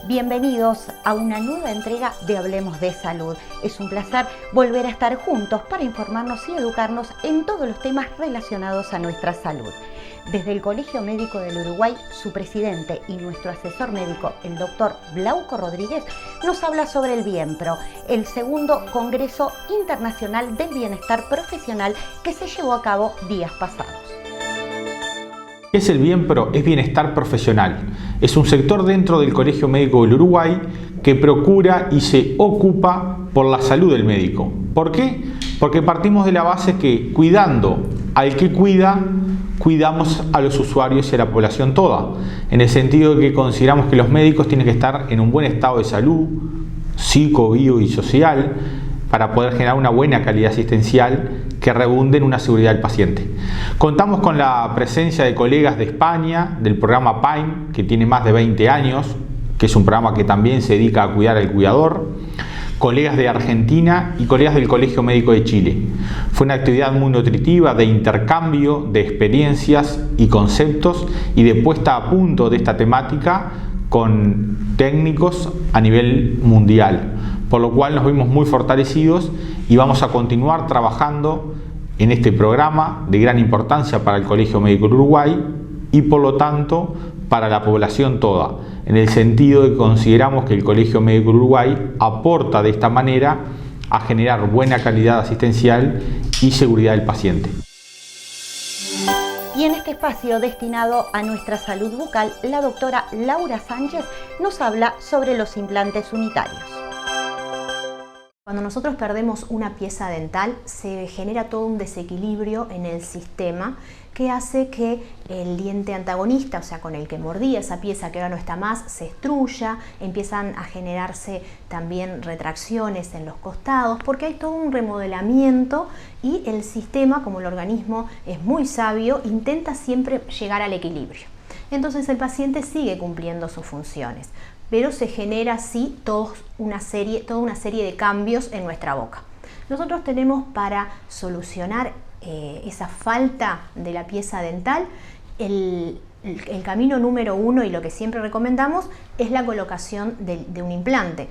Bienvenidos a una nueva entrega de Hablemos de Salud. Es un placer volver a estar juntos para informarnos y educarnos en todos los temas relacionados a nuestra salud. Desde el Colegio Médico del Uruguay, su presidente y nuestro asesor médico, el doctor Glauco Rodríguez, nos habla sobre el Bienpro, el segundo Congreso Internacional del Bienestar Profesional que se llevó a cabo días pasados. ¿Qué es el Bienpro? Es bienestar profesional. Es un sector dentro del Colegio Médico del Uruguay que procura y se ocupa por la salud del médico. ¿Por qué? Porque partimos de la base que cuidando al que cuida, cuidamos a los usuarios y a la población toda, en el sentido de que consideramos que los médicos tienen que estar en un buen estado de salud, psico, bio y social, para poder generar una buena calidad asistencial que redunde en una seguridad del paciente. Contamos con la presencia de colegas de España, del programa PAIM, que tiene más de 20 años, que es un programa que también se dedica a cuidar al cuidador, colegas de Argentina y colegas del Colegio Médico de Chile. Fue una actividad muy nutritiva de intercambio de experiencias y conceptos y de puesta a punto de esta temática con técnicos a nivel mundial, por lo cual nos vimos muy fortalecidos y vamos a continuar trabajando en este programa de gran importancia para el Colegio Médico del Uruguay y por lo tanto para la población toda, en el sentido de que consideramos que el Colegio Médico del Uruguay aporta de esta manera a generar buena calidad asistencial y seguridad del paciente. Y en este espacio destinado a nuestra salud bucal, la doctora Laura Sánchez nos habla sobre los implantes unitarios. Cuando nosotros perdemos una pieza dental, se genera todo un desequilibrio en el sistema que hace que el diente antagonista, o sea, con el que mordía esa pieza que ahora no está más, se estruya, empiezan a generarse también retracciones en los costados, porque hay todo un remodelamiento y el sistema, como el organismo es muy sabio, intenta siempre llegar al equilibrio. Entonces el paciente sigue cumpliendo sus funciones, pero se genera así toda una serie de cambios en nuestra boca. Nosotros tenemos para solucionar esa falta de la pieza dental, el camino número uno y lo que siempre recomendamos es la colocación de un implante.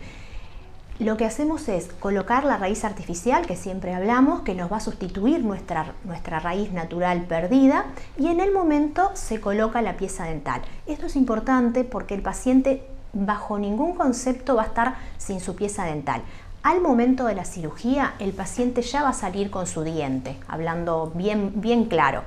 Lo que hacemos es colocar la raíz artificial, que siempre hablamos, que nos va a sustituir nuestra raíz natural perdida, y en el momento se coloca la pieza dental. Esto es importante porque el paciente bajo ningún concepto va a estar sin su pieza dental. Al momento de la cirugía, el paciente ya va a salir con su diente, hablando bien claro.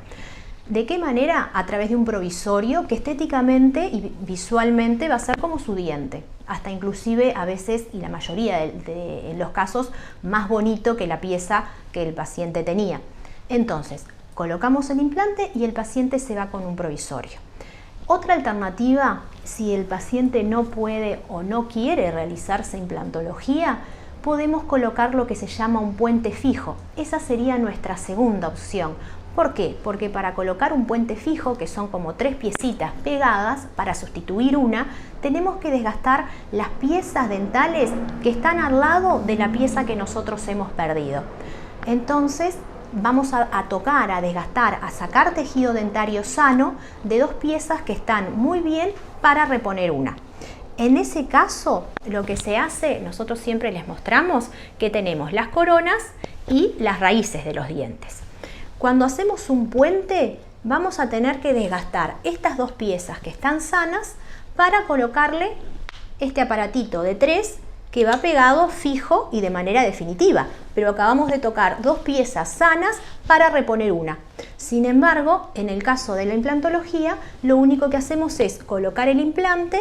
¿De qué manera? A través de un provisorio que estéticamente y visualmente va a ser como su diente, hasta inclusive a veces, y la mayoría de los casos, más bonito que la pieza que el paciente tenía. Entonces, colocamos el implante y el paciente se va con un provisorio. Otra alternativa, si el paciente no puede o no quiere realizarse implantología, podemos colocar lo que se llama un puente fijo. Esa sería nuestra segunda opción. ¿Por qué? Porque para colocar un puente fijo, que son como 3 piecitas pegadas, para sustituir una, tenemos que desgastar las piezas dentales que están al lado de la pieza que nosotros hemos perdido. Entonces, vamos a tocar, a desgastar, a sacar tejido dentario sano de 2 piezas que están muy bien para reponer una. En ese caso, lo que se hace, nosotros siempre les mostramos que tenemos las coronas y las raíces de los dientes. Cuando hacemos un puente, vamos a tener que desgastar estas 2 piezas que están sanas para colocarle este aparatito de 3 que va pegado fijo y de manera definitiva, pero acabamos de tocar 2 piezas sanas para reponer una. Sin embargo, en el caso de la implantología, lo único que hacemos es colocar el implante,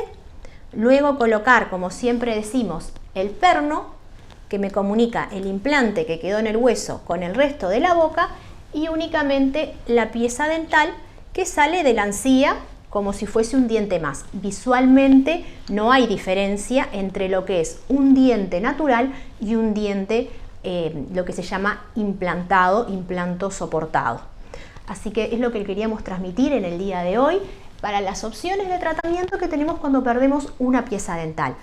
luego colocar, como siempre decimos, el perno, que me comunica el implante que quedó en el hueso con el resto de la boca, y únicamente la pieza dental que sale de la encía como si fuese un diente más. Visualmente no hay diferencia entre lo que es un diente natural y un diente, lo que se llama implantado, implanto soportado. Así que es lo que queríamos transmitir en el día de hoy para las opciones de tratamiento que tenemos cuando perdemos una pieza dental.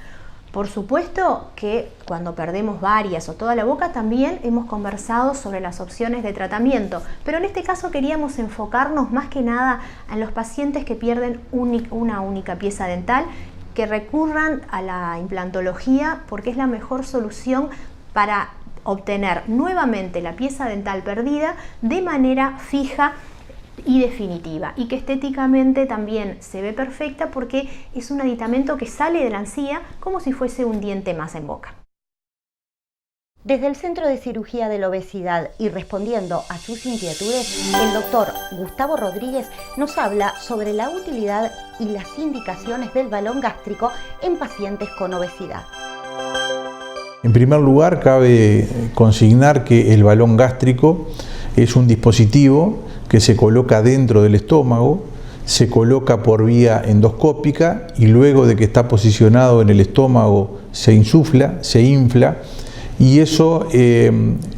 Por supuesto que cuando perdemos varias o toda la boca también hemos conversado sobre las opciones de tratamiento, pero en este caso queríamos enfocarnos más que nada en los pacientes que pierden una única pieza dental que recurran a la implantología porque es la mejor solución para obtener nuevamente la pieza dental perdida de manera fija y definitiva, y que estéticamente también se ve perfecta porque es un aditamento que sale de la encía como si fuese un diente más en boca. Desde el Centro de Cirugía de la Obesidad y respondiendo a sus inquietudes, el doctor Gustavo Rodríguez nos habla sobre la utilidad y las indicaciones del balón gástrico en pacientes con obesidad. En primer lugar, cabe consignar que el balón gástrico es un dispositivo que se coloca dentro del estómago, se coloca por vía endoscópica y luego de que está posicionado en el estómago se insufla, se infla, y eso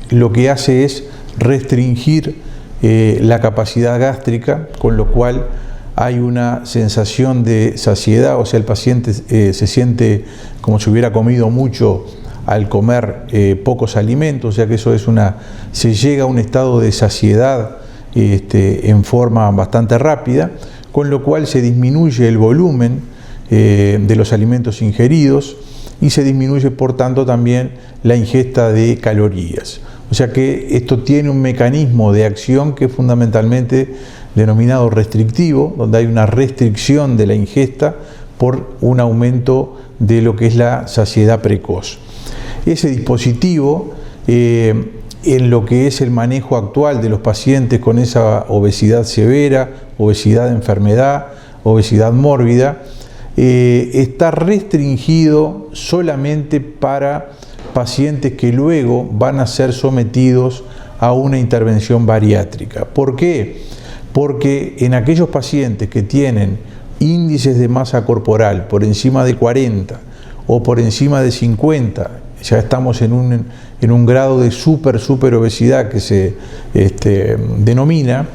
lo que hace es restringir la capacidad gástrica, con lo cual hay una sensación de saciedad, o sea, el paciente se siente como si hubiera comido mucho al comer pocos alimentos, o sea que eso es se llega a un estado de saciedad en forma bastante rápida, con lo cual se disminuye el volumen de los alimentos ingeridos y se disminuye por tanto también la ingesta de calorías. O sea que esto tiene un mecanismo de acción que es fundamentalmente denominado restrictivo, donde hay una restricción de la ingesta por un aumento de lo que es la saciedad precoz. Ese dispositivo, en lo que es el manejo actual de los pacientes con esa obesidad severa, obesidad de enfermedad, obesidad mórbida, está restringido solamente para pacientes que luego van a ser sometidos a una intervención bariátrica. ¿Por qué? Porque en aquellos pacientes que tienen índices de masa corporal por encima de 40 o por encima de 50, ya estamos en un grado de super obesidad que se denomina,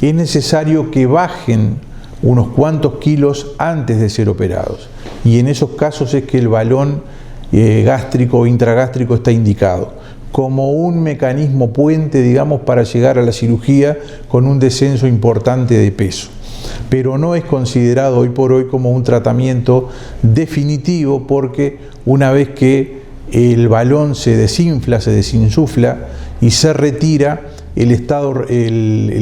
es necesario que bajen unos cuantos kilos antes de ser operados, y en esos casos es que el balón gástrico o intragástrico está indicado como un mecanismo puente, digamos, para llegar a la cirugía con un descenso importante de peso, pero no es considerado hoy por hoy como un tratamiento definitivo, porque una vez que el balón se desinfla, se desinsufla y se retira, el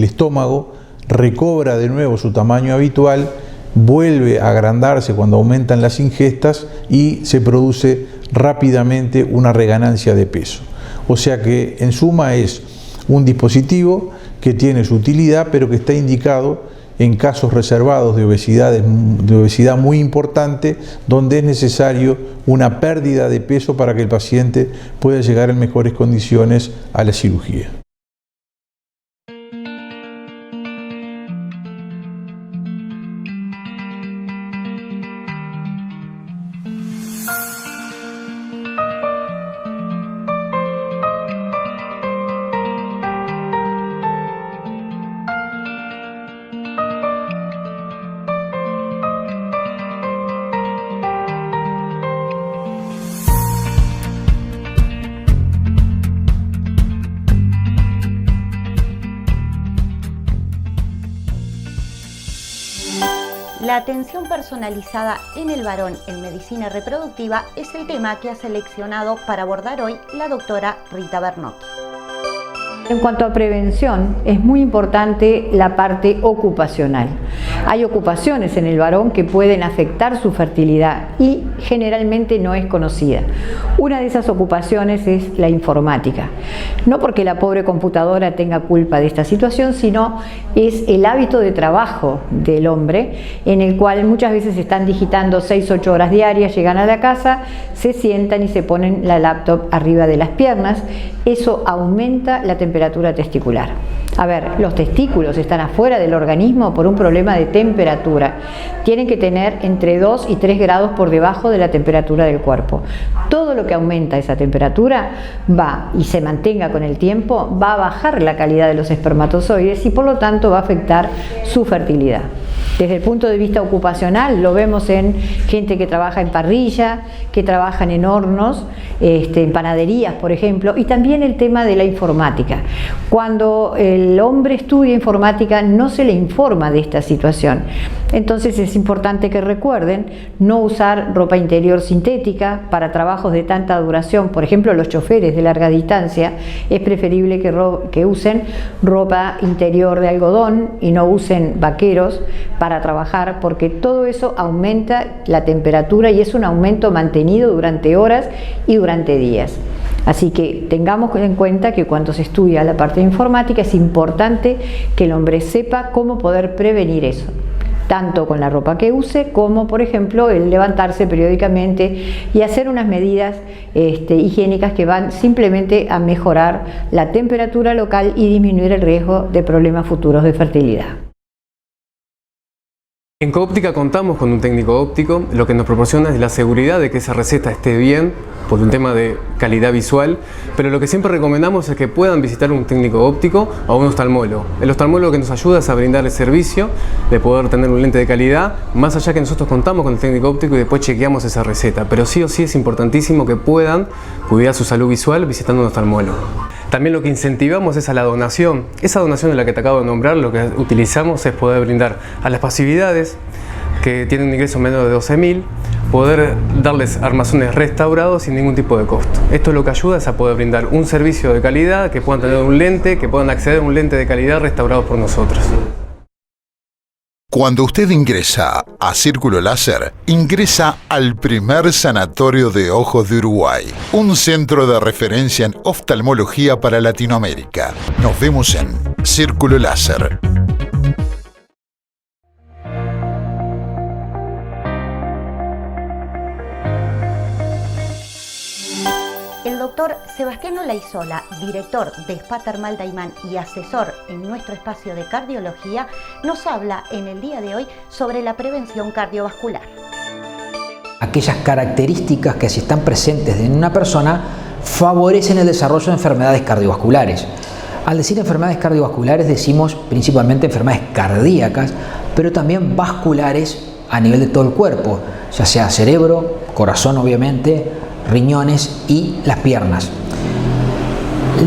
estómago recobra de nuevo su tamaño habitual, vuelve a agrandarse cuando aumentan las ingestas y se produce rápidamente una reganancia de peso. O sea que en suma es un dispositivo que tiene su utilidad, pero que está indicado en casos reservados de obesidad muy importante, donde es necesario una pérdida de peso para que el paciente pueda llegar en mejores condiciones a la cirugía. La atención personalizada en el varón en medicina reproductiva es el tema que ha seleccionado para abordar hoy la doctora Rita Bernot. En cuanto a prevención, es muy importante la parte ocupacional. Hay ocupaciones en el varón que pueden afectar su fertilidad y generalmente no es conocida. Una de esas ocupaciones es la informática. No porque la pobre computadora tenga culpa de esta situación, sino es el hábito de trabajo del hombre, en el cual muchas veces están digitando 6-8 horas diarias, llegan a la casa, se sientan y se ponen la laptop arriba de las piernas. Eso aumenta la temperatura testicular. A ver, los testículos están afuera del organismo por un problema de temperatura. Tienen que tener entre 2 y 3 grados por debajo de la temperatura del cuerpo. Todo lo que aumenta esa temperatura va y se mantenga con el tiempo, va a bajar la calidad de los espermatozoides y por lo tanto va a afectar su fertilidad. Desde el punto de vista ocupacional lo vemos en gente que trabaja en parrilla, que trabajan en hornos, en panaderías, por ejemplo, y también el tema de la informática. Cuando el hombre estudia informática no se le informa de esta situación. Entonces es importante que recuerden no usar ropa interior sintética para trabajos de tanta duración. Por ejemplo, los choferes de larga distancia, es preferible que usen ropa interior de algodón y no usen vaqueros para trabajar, porque todo eso aumenta la temperatura y es un aumento mantenido durante horas y durante días. Así que tengamos en cuenta que cuando se estudia la parte de informática es importante que el hombre sepa cómo poder prevenir eso, tanto con la ropa que use como, por ejemplo, el levantarse periódicamente y hacer unas medidas higiénicas que van simplemente a mejorar la temperatura local y disminuir el riesgo de problemas futuros de fertilidad. En Coóptica contamos con un técnico óptico, lo que nos proporciona es la seguridad de que esa receta esté bien, por un tema de calidad visual, pero lo que siempre recomendamos es que puedan visitar un técnico óptico o un oftalmólogo. El oftalmólogo que nos ayuda es a brindar el servicio de poder tener un lente de calidad, más allá que nosotros contamos con el técnico óptico y después chequeamos esa receta, pero sí o sí es importantísimo que puedan cuidar su salud visual visitando un oftalmólogo. También lo que incentivamos es a la donación. Esa donación de la que te acabo de nombrar, lo que utilizamos es poder brindar a las pasividades que tienen un ingreso menos de 12.000, poder darles armazones restaurados sin ningún tipo de costo. Esto lo que ayuda es a poder brindar un servicio de calidad, que puedan tener un lente, que puedan acceder a un lente de calidad restaurado por nosotros. Cuando usted ingresa a Círculo Láser, ingresa al primer sanatorio de ojos de Uruguay, un centro de referencia en oftalmología para Latinoamérica. Nos vemos en Círculo Láser. El doctor Sebastián Olaizola, director de Spa Termal Daymán y asesor en nuestro espacio de cardiología, nos habla en el día de hoy sobre la prevención cardiovascular. Aquellas características que si están presentes en una persona favorecen el desarrollo de enfermedades cardiovasculares. Al decir enfermedades cardiovasculares decimos principalmente enfermedades cardíacas, pero también vasculares a nivel de todo el cuerpo, ya sea cerebro, corazón obviamente, riñones y las piernas.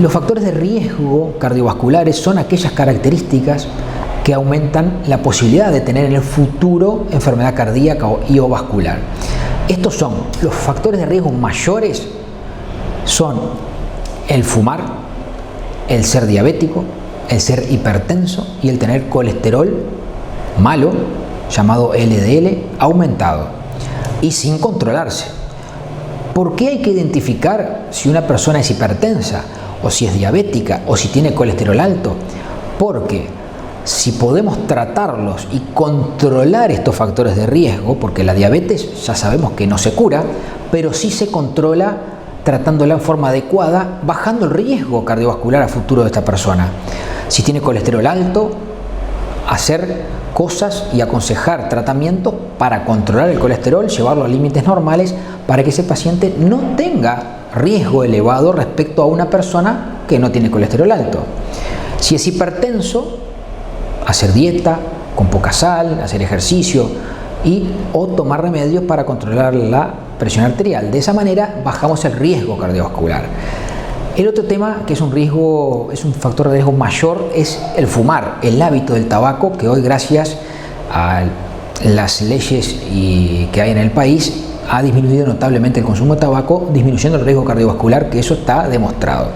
Los factores de riesgo cardiovasculares son aquellas características que aumentan la posibilidad de tener en el futuro enfermedad cardíaca o vascular. Estos son los factores de riesgo mayores, son el fumar, el ser diabético, el ser hipertenso y el tener colesterol malo, llamado LDL, aumentado y sin controlarse. ¿Por qué hay que identificar si una persona es hipertensa o si es diabética o si tiene colesterol alto? Porque si podemos tratarlos y controlar estos factores de riesgo, porque la diabetes ya sabemos que no se cura, pero sí se controla tratándola en forma adecuada, bajando el riesgo cardiovascular a futuro de esta persona. Si tiene colesterol alto, hacer cosas y aconsejar tratamientos para controlar el colesterol, llevarlo a límites normales para que ese paciente no tenga riesgo elevado respecto a una persona que no tiene colesterol alto. Si es hipertenso, hacer dieta con poca sal, hacer ejercicio o tomar remedios para controlar la presión arterial. De esa manera bajamos el riesgo cardiovascular. El otro tema que es un factor de riesgo mayor es el fumar, el hábito del tabaco, que hoy gracias a las leyes que hay en el país ha disminuido notablemente el consumo de tabaco, disminuyendo el riesgo cardiovascular, que eso está demostrado.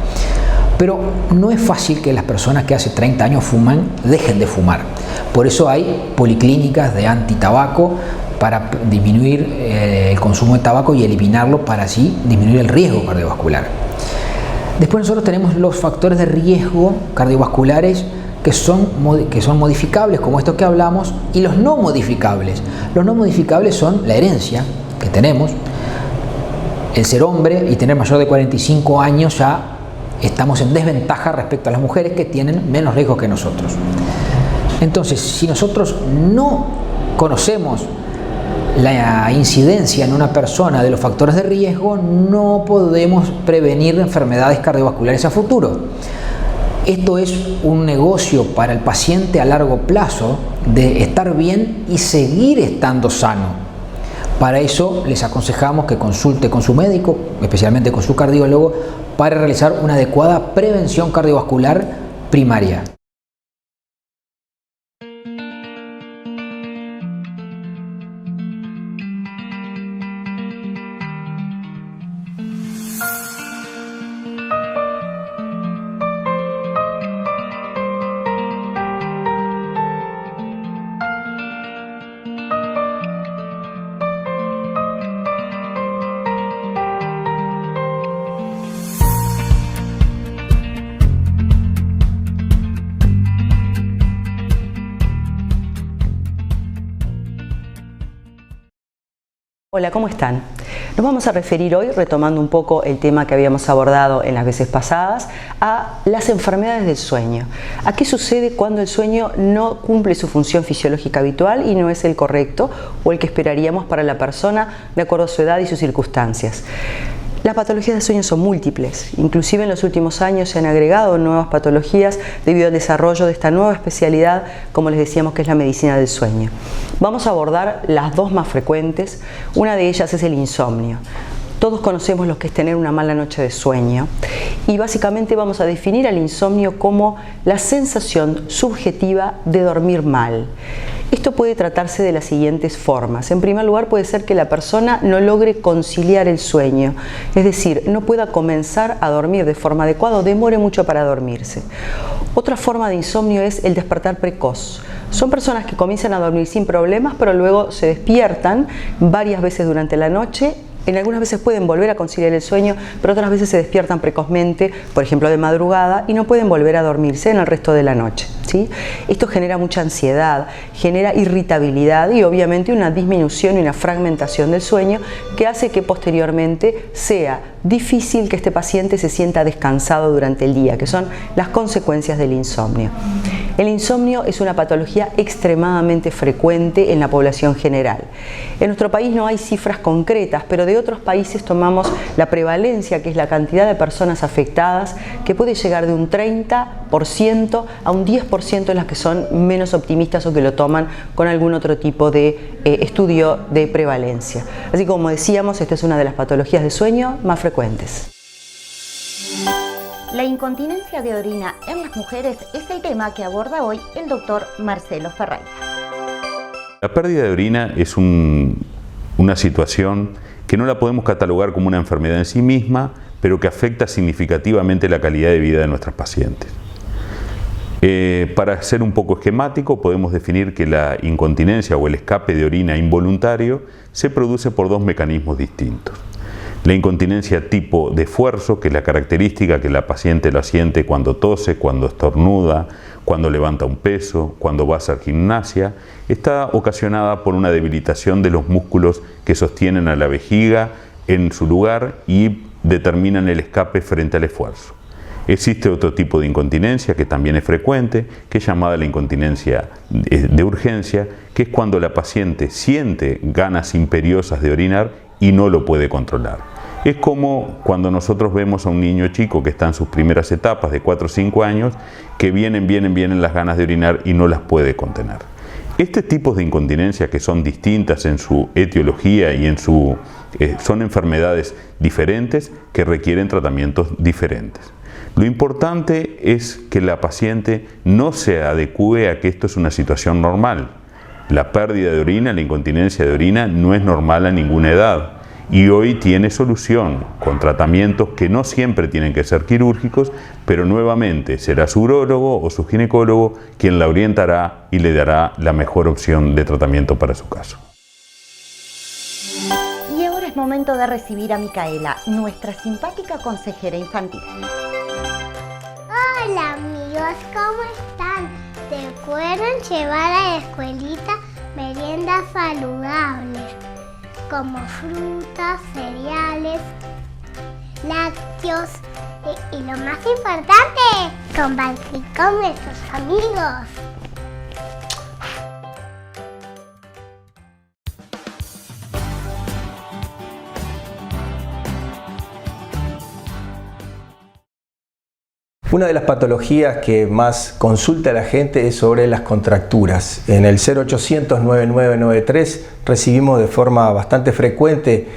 Pero no es fácil que las personas que hace 30 años fuman dejen de fumar. Por eso hay policlínicas de antitabaco para disminuir el consumo de tabaco y eliminarlo para así disminuir el riesgo cardiovascular. Después nosotros tenemos los factores de riesgo cardiovasculares que son modificables, como estos que hablamos, y los no modificables. Los no modificables son la herencia que tenemos, el ser hombre y tener mayor de 45 años ya estamos en desventaja respecto a las mujeres que tienen menos riesgo que nosotros. Entonces, si nosotros no conocemos la incidencia en una persona de los factores de riesgo, no podemos prevenir enfermedades cardiovasculares a futuro. Esto es un negocio para el paciente a largo plazo de estar bien y seguir estando sano. Para eso les aconsejamos que consulte con su médico, especialmente con su cardiólogo, para realizar una adecuada prevención cardiovascular primaria. Hola, ¿cómo están? Nos vamos a referir hoy, retomando un poco el tema que habíamos abordado en las veces pasadas, a las enfermedades del sueño. ¿A qué sucede cuando el sueño no cumple su función fisiológica habitual y no es el correcto o el que esperaríamos para la persona de acuerdo a su edad y sus circunstancias? Las patologías del sueño son múltiples, inclusive en los últimos años se han agregado nuevas patologías debido al desarrollo de esta nueva especialidad, como les decíamos, que es la medicina del sueño. Vamos a abordar las dos más frecuentes. Una de ellas es el insomnio. Todos conocemos lo que es tener una mala noche de sueño y básicamente vamos a definir al insomnio como la sensación subjetiva de dormir mal. Esto puede tratarse de las siguientes formas. En primer lugar, puede ser que la persona no logre conciliar el sueño, es decir, no pueda comenzar a dormir de forma adecuada o demore mucho para dormirse. Otra forma de insomnio es el despertar precoz. Son personas que comienzan a dormir sin problemas, pero luego se despiertan varias veces durante la noche. En algunas veces pueden volver a conciliar el sueño, pero otras veces se despiertan precozmente, por ejemplo de madrugada, y no pueden volver a dormirse en el resto de la noche, ¿sí? Esto genera mucha ansiedad, genera irritabilidad y obviamente una disminución y una fragmentación del sueño que hace que posteriormente sea difícil que este paciente se sienta descansado durante el día, que son las consecuencias del insomnio. El insomnio es una patología extremadamente frecuente en la población general. En nuestro país no hay cifras concretas, pero de otros países tomamos la prevalencia, que es la cantidad de personas afectadas, que puede llegar de un 30% a un 10% en las que son menos optimistas o que lo toman con algún otro tipo de estudio de prevalencia. Así como decíamos, esta es una de las patologías de sueño más frecuentes. La incontinencia de orina en las mujeres es el tema que aborda hoy el doctor Marcelo Ferreira. La pérdida de orina es una situación que no la podemos catalogar como una enfermedad en sí misma, pero que afecta significativamente la calidad de vida de nuestros pacientes. Para ser un poco esquemático, podemos definir que la incontinencia o el escape de orina involuntario se produce por dos mecanismos distintos. La incontinencia tipo de esfuerzo, que es la característica que la paciente la siente cuando tose, cuando estornuda, cuando levanta un peso, cuando va a hacer gimnasia, está ocasionada por una debilitación de los músculos que sostienen a la vejiga en su lugar y determinan el escape frente al esfuerzo. Existe otro tipo de incontinencia que también es frecuente, que es llamada la incontinencia de urgencia, que es cuando la paciente siente ganas imperiosas de orinar y no lo puede controlar. Es como cuando nosotros vemos a un niño chico que está en sus primeras etapas de 4 o 5 años, que vienen las ganas de orinar y no las puede contener. Este tipo de incontinencia, que son distintas en su etiología y son enfermedades diferentes que requieren tratamientos diferentes. Lo importante es que la paciente no se adecúe a que esto es una situación normal. La pérdida de orina, la incontinencia de orina no es normal a ninguna edad y hoy tiene solución con tratamientos que no siempre tienen que ser quirúrgicos, pero nuevamente será su urólogo o su ginecólogo quien la orientará y le dará la mejor opción de tratamiento para su caso. Y ahora es momento de recibir a Micaela, nuestra simpática consejera infantil. Hola amigos, ¿cómo están? Recuerden llevar a la escuelita meriendas saludables, como frutas, cereales, lácteos y lo más importante, compartir con nuestros amigos. Una de las patologías que más consulta la gente es sobre las contracturas. En el 0800-9993 recibimos de forma bastante frecuente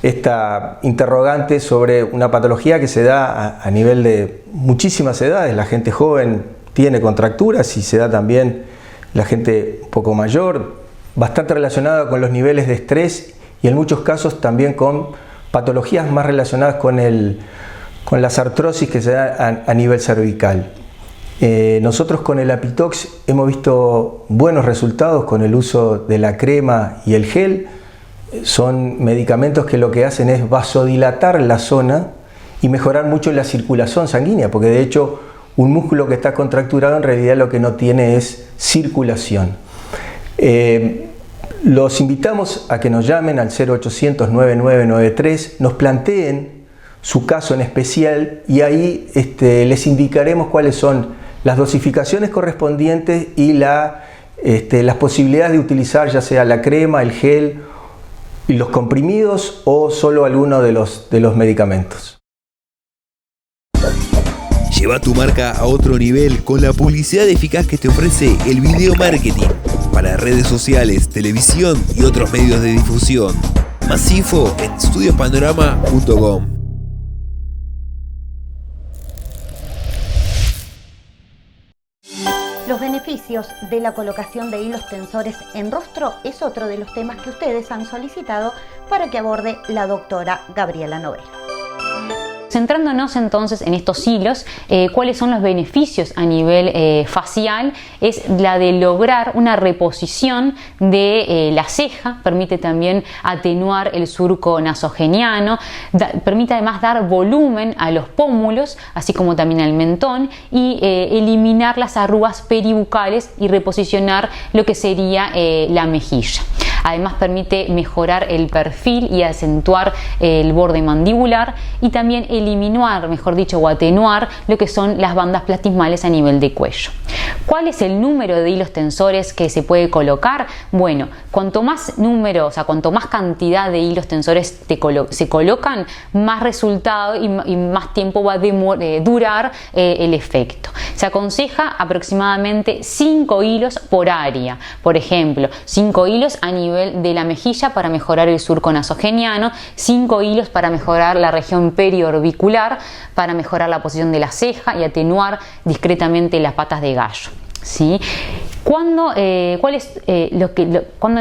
esta interrogante sobre una patología que se da a nivel de muchísimas edades. La gente joven tiene contracturas y se da también la gente un poco mayor, bastante relacionada con los niveles de estrés y en muchos casos también con patologías más relacionadas con las artrosis que se da a nivel cervical. Nosotros con el Apitox hemos visto buenos resultados con el uso de la crema y el gel. Son medicamentos que lo que hacen es vasodilatar la zona y mejorar mucho la circulación sanguínea, porque de hecho un músculo que está contracturado en realidad lo que no tiene es circulación. Los invitamos a que nos llamen al 0800 9993, nos planteen su caso en especial y ahí les indicaremos cuáles son las dosificaciones correspondientes y las posibilidades de utilizar ya sea la crema, el gel y los comprimidos o solo alguno de los medicamentos. Lleva tu marca a otro nivel con la publicidad eficaz que te ofrece el video marketing para redes sociales, televisión y otros medios de difusión. Más info en estudiopanorama.com. Los beneficios de la colocación de hilos tensores en rostro es otro de los temas que ustedes han solicitado para que aborde la doctora Gabriela Novelo. Centrándonos entonces en estos hilos, ¿cuáles son los beneficios a nivel facial? Es la de lograr una reposición de la ceja, permite también atenuar el surco nasogeniano, permite además dar volumen a los pómulos, así como también al mentón, y eliminar las arrugas peribucales y reposicionar lo que sería la mejilla. Además permite mejorar el perfil y acentuar el borde mandibular y también eliminar, mejor dicho, o atenuar lo que son las bandas platismales a nivel de cuello. ¿Cuál es el número de hilos tensores que se puede colocar? Bueno, cuanto más número, o sea, cuanto más cantidad de hilos tensores se colocan, más resultado y más tiempo va a durar el efecto. Se aconseja aproximadamente 5 hilos por área. Por ejemplo, 5 hilos a nivel de la mejilla para mejorar el surco nasogeniano, 5 hilos para mejorar la región periorbicular, para mejorar la posición de la ceja y atenuar discretamente las patas de gallo. ¿Sí? Cuando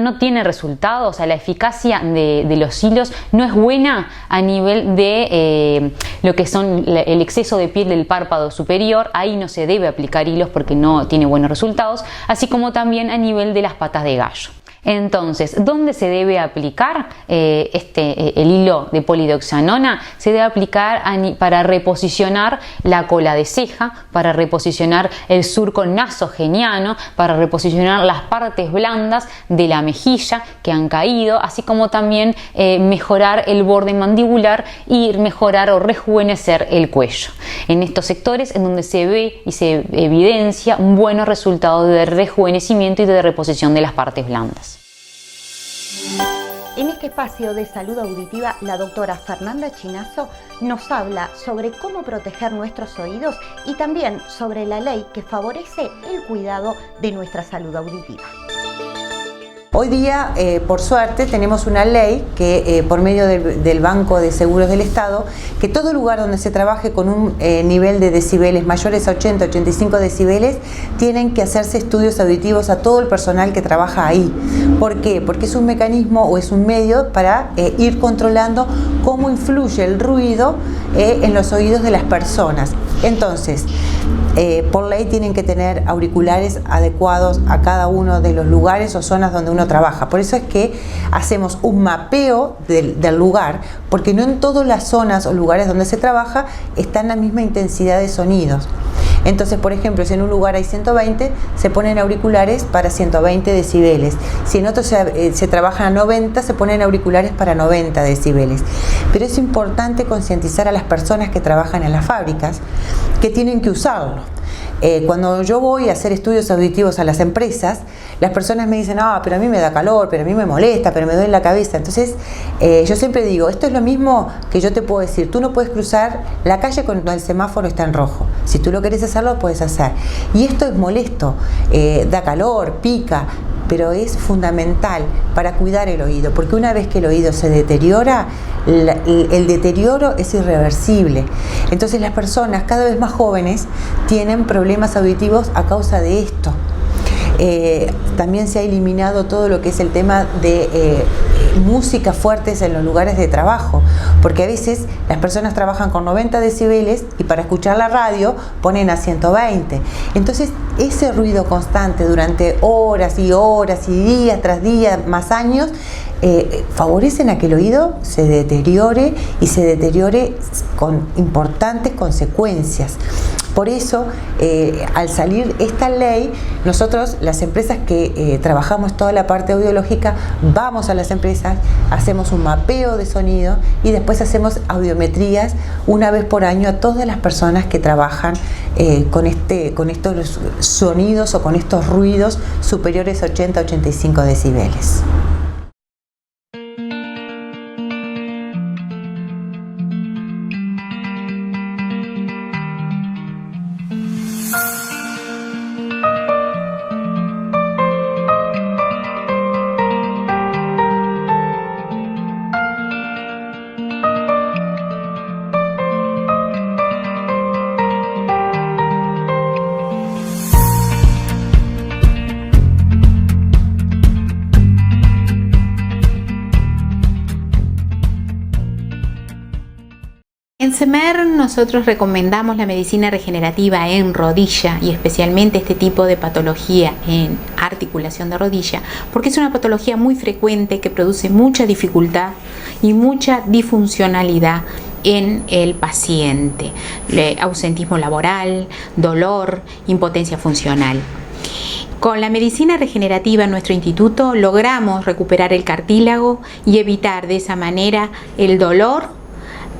no tiene resultado, o sea, la eficacia de los hilos no es buena a nivel de lo que son el exceso de piel del párpado superior, ahí no se debe aplicar hilos porque no tiene buenos resultados, así como también a nivel de las patas de gallo. Entonces, ¿dónde se debe aplicar el hilo de polidoxanona? Se debe aplicar para reposicionar la cola de ceja, para reposicionar el surco nasogeniano, para reposicionar las partes blandas de la mejilla que han caído, así como también mejorar el borde mandibular y mejorar o rejuvenecer el cuello. En estos sectores en donde se ve y se evidencia un buen resultado de rejuvenecimiento y de reposición de las partes blandas. En este espacio de salud auditiva, la doctora Fernanda Chinazo nos habla sobre cómo proteger nuestros oídos y también sobre la ley que favorece el cuidado de nuestra salud auditiva. Hoy día, por suerte, tenemos una ley que por medio del Banco de Seguros del Estado, que todo lugar donde se trabaje con un nivel de decibeles mayores a 80-85 decibeles, tienen que hacerse estudios auditivos a todo el personal que trabaja ahí. ¿Por qué? Porque es un mecanismo o es un medio para ir controlando cómo influye el ruido en los oídos de las personas. Entonces, por ley tienen que tener auriculares adecuados a cada uno de los lugares o zonas donde uno trabaja. Por eso es que hacemos un mapeo del lugar, porque no en todas las zonas o lugares donde se trabaja están la misma intensidad de sonidos. Entonces, por ejemplo, si en un lugar hay 120, se ponen auriculares para 120 decibeles. Si en otro se trabaja a 90, se ponen auriculares para 90 decibeles. Pero es importante concientizar a las personas que trabajan en las fábricas que tienen que usarlo. Cuando yo voy a hacer estudios auditivos a las empresas, las personas me dicen, pero a mí me da calor, pero a mí me molesta, pero me duele la cabeza. Entonces, yo siempre digo, esto es lo mismo que yo te puedo decir, tú no puedes cruzar la calle cuando el semáforo está en rojo. Si tú lo querés hacerlo, lo puedes hacer. Y esto es molesto, da calor, pica, pero es fundamental para cuidar el oído, porque una vez que el oído se deteriora, el deterioro es irreversible. Entonces las personas cada vez más jóvenes tienen problemas auditivos a causa de esto. También se ha eliminado todo lo que es el tema de música fuertes en los lugares de trabajo, porque a veces las personas trabajan con 90 decibeles y para escuchar la radio ponen a 120. Entonces ese ruido constante durante horas y horas y días tras días, más años, favorecen a que el oído se deteriore y se deteriore con importantes consecuencias. Por eso, al salir esta ley, nosotros, las empresas que trabajamos toda la parte audiológica, vamos a las empresas, hacemos un mapeo de sonido y después hacemos audiometrías una vez por año a todas las personas que trabajan con estos sonidos o con estos ruidos superiores a 80-85 decibeles. En SEMER nosotros recomendamos la medicina regenerativa en rodilla y especialmente este tipo de patología en articulación de rodilla porque es una patología muy frecuente que produce mucha dificultad y mucha disfuncionalidad en el paciente, ausentismo laboral, dolor, impotencia funcional. Con la medicina regenerativa en nuestro instituto logramos recuperar el cartílago y evitar de esa manera el dolor,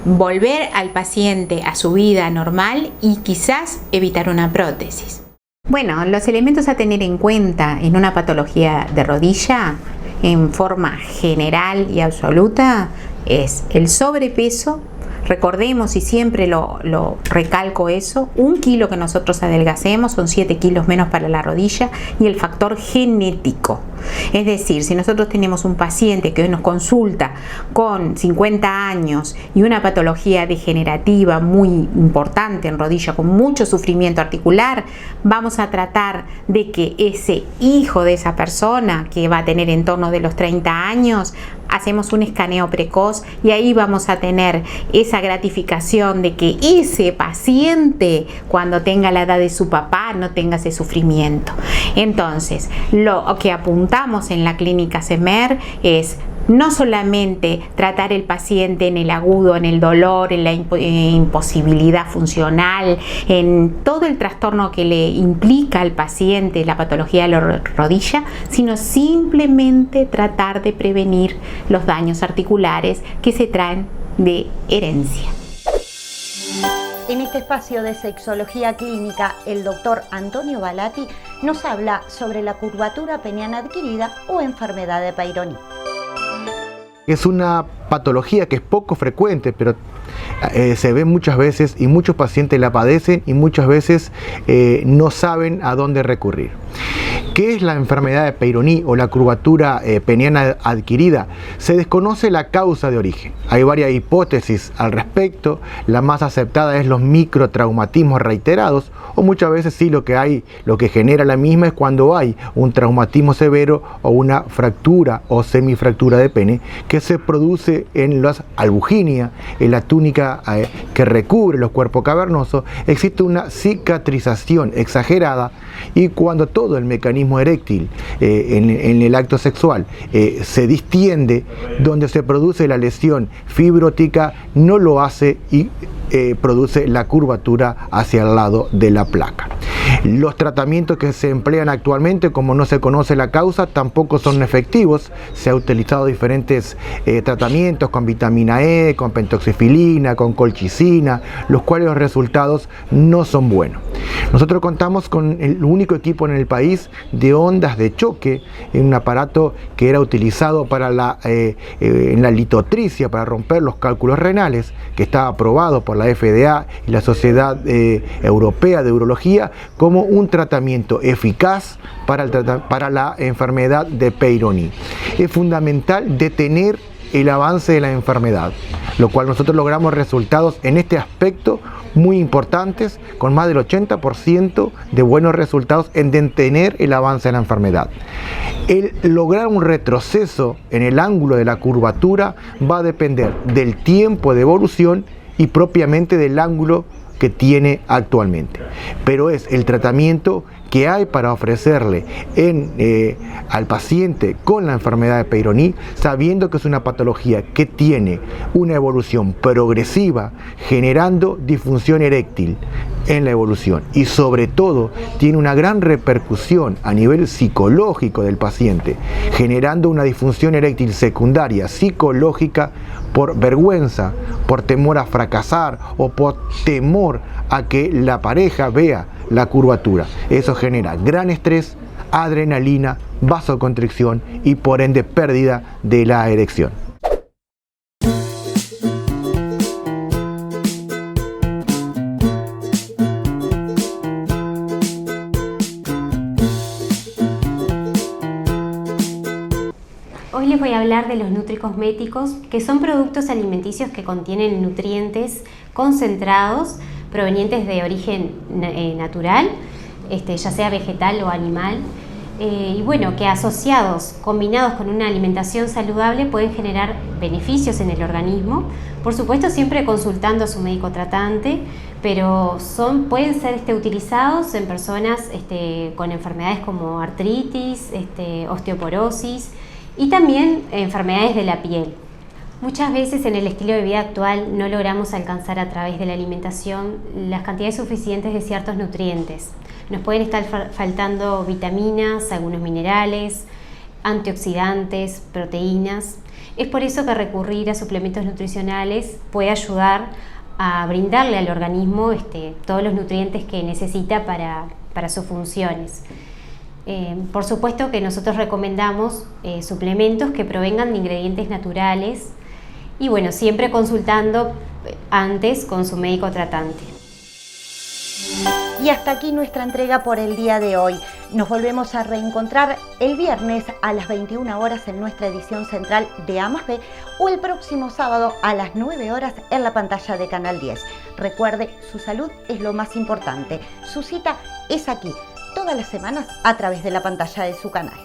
volver al paciente a su vida normal y quizás evitar una prótesis. Bueno, los elementos a tener en cuenta en una patología de rodilla en forma general y absoluta es el sobrepeso. Recordemos, y siempre lo recalco eso, 1 kilo que nosotros adelgacemos son 7 kilos menos para la rodilla, y el factor genético. Es decir, si nosotros tenemos un paciente que hoy nos consulta con 50 años y una patología degenerativa muy importante en rodilla, con mucho sufrimiento articular, vamos a tratar de que ese hijo de esa persona, que va a tener en torno de los 30 años, hacemos un escaneo precoz y ahí vamos a tener esa gratificación de que ese paciente, cuando tenga la edad de su papá, no tenga ese sufrimiento. Entonces, lo que apuntamos en la clínica SEMER es no solamente tratar el paciente en el agudo, en el dolor, en la imposibilidad funcional, en todo el trastorno que le implica al paciente la patología de la rodilla, sino simplemente tratar de prevenir los daños articulares que se traen de herencia. En este espacio de sexología clínica, el doctor Antonio Balati nos habla sobre la curvatura peniana adquirida o enfermedad de Peyronie. Es una patología que es poco frecuente, pero se ve muchas veces y muchos pacientes la padecen y muchas veces no saben a dónde recurrir. ¿Qué es la enfermedad de Peyronie o la curvatura peniana adquirida? Se desconoce la causa de origen. Hay varias hipótesis al respecto. La más aceptada es los microtraumatismos reiterados, o muchas veces sí lo que genera la misma es cuando hay un traumatismo severo o una fractura o semifractura de pene que se produce en las albuginia, en la túnica que recubre los cuerpos cavernosos. Existe una cicatrización exagerada y cuando todo el mecanismo eréctil en el acto sexual se distiende, donde se produce la lesión fibrótica, no lo hace y produce la curvatura hacia el lado de la placa. Los tratamientos que se emplean actualmente, como no se conoce la causa, tampoco son efectivos. Se ha utilizado diferentes tratamientos con vitamina E, con pentoxifilina, con colchicina, los cuales los resultados no son buenos. Nosotros contamos con el único equipo en el país de ondas de choque, un aparato que era utilizado para en la litotricia, para romper los cálculos renales, que está aprobado por la FDA y la Sociedad Europea de Urología como un tratamiento eficaz para la enfermedad de Peyronie. Es fundamental detener el avance de la enfermedad, lo cual nosotros logramos resultados en este aspecto muy importantes, con más del 80% de buenos resultados en detener el avance de la enfermedad. El lograr un retroceso en el ángulo de la curvatura va a depender del tiempo de evolución y propiamente del ángulo que tiene actualmente, pero es el tratamiento que hay para ofrecerle al paciente con la enfermedad de Peyronie, sabiendo que es una patología que tiene una evolución progresiva, generando disfunción eréctil en la evolución, y sobre todo tiene una gran repercusión a nivel psicológico del paciente, generando una disfunción eréctil secundaria psicológica por vergüenza, por temor a fracasar o por temor a que la pareja vea la curvatura. Eso genera gran estrés, adrenalina, vasoconstricción y por ende pérdida de la erección. Hoy les voy a hablar de los nutricosméticos, que son productos alimenticios que contienen nutrientes concentrados provenientes de origen natural, ya sea vegetal o animal, y bueno, que asociados, combinados con una alimentación saludable, pueden generar beneficios en el organismo. Por supuesto, siempre consultando a su médico tratante, pero pueden ser utilizados en personas con enfermedades como artritis, osteoporosis y también enfermedades de la piel. Muchas veces en el estilo de vida actual no logramos alcanzar a través de la alimentación las cantidades suficientes de ciertos nutrientes. Nos pueden estar faltando vitaminas, algunos minerales, antioxidantes, proteínas. Es por eso que recurrir a suplementos nutricionales puede ayudar a brindarle al organismo todos los nutrientes que necesita para sus funciones. Por supuesto que nosotros recomendamos suplementos que provengan de ingredientes naturales y bueno, siempre consultando antes con su médico tratante. Y hasta aquí nuestra entrega por el día de hoy. Nos volvemos a reencontrar el viernes a las 21 horas en nuestra edición central de A+B o el próximo sábado a las 9 horas en la pantalla de Canal 10. Recuerde, su salud es lo más importante. Su cita es aquí, todas las semanas a través de la pantalla de su canal.